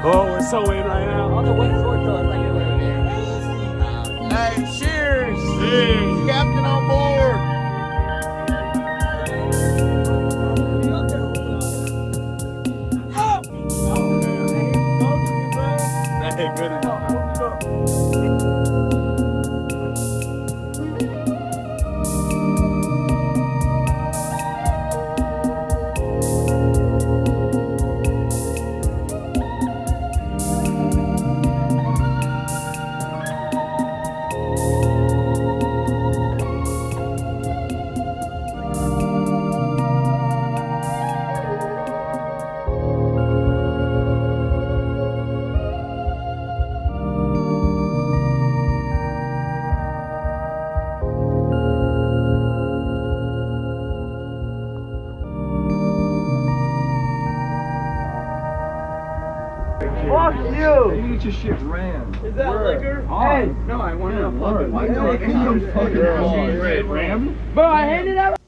Oh, we're so in right now. On the way towards the like Hey, cheers! Cheers. Captain on board! Hey, good enough. Fuck you! You get your shit ran. Is that liquor? Hey! No, I wanted a fucking Why liquor. fucking Ram? Bro, I handed out.